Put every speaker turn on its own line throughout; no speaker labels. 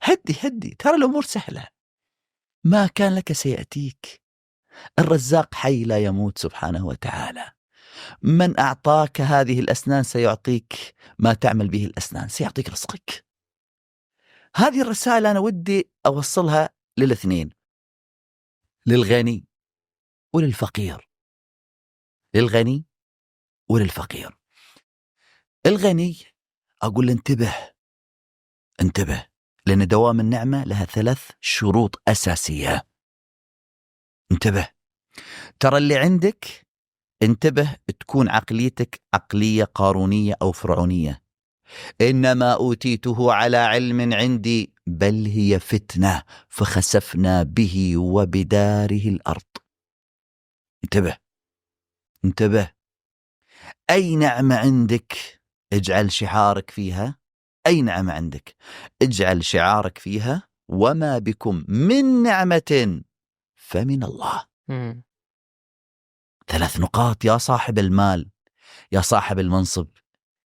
هدي، ترى الأمور سهلة. ما كان لك سيأتيك. الرزاق حي لا يموت سبحانه وتعالى. من أعطاك هذه الأسنان سيعطيك ما تعمل به الأسنان، سيعطيك رزقك. هذه الرسالة أنا ودي أوصلها للاثنين، للغني وللفقير. للغني وللفقير. الغني أقول انتبه، لأن دوام النعمة لها 3 شروط أساسية. انتبه، ترى اللي عندك، انتبه تكون عقليتك عقلية قارونية أو فرعونية. إنما أوتيته على علم عندي، بل هي فتنة فخسفنا به وبداره الأرض. انتبه، أي نعمة عندك اجعل شعارك فيها. أي نعمة عندك اجعل شعارك فيها: وما بكم من نعمة فمن الله. 3 نقاط يا صاحب المال، يا صاحب المنصب،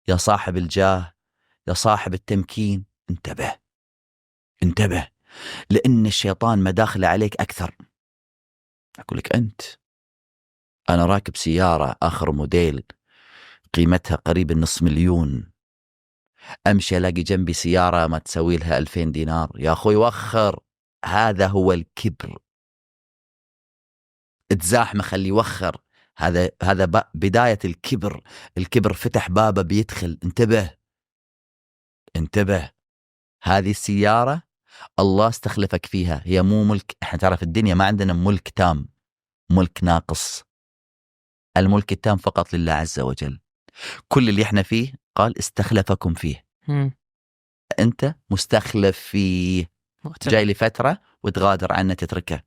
يا صاحب الجاه، يا صاحب التمكين. انتبه، لأن الشيطان مداخل عليك أكثر. أقول لك أنا راكب سيارة آخر موديل قيمتها قريب 500,000، أمشي ألاقي جنبي سيارة ما تسوي لها 2000 دينار. يا أخوي وخر، هذا هو الكبر. اتزاحم خلي وخر، هذا بداية الكبر. الكبر فتح بابه بيدخل. انتبه، هذه السيارة الله استخلفك فيها، هي مو ملك. احنا تعرف الدنيا ما عندنا ملك تام، ملك ناقص. الملك التام فقط لله عز وجل. كل اللي احنا فيه قال استخلفكم فيه. انت مستخلف فيه، جاي لفترة وتغادر عنه تتركه.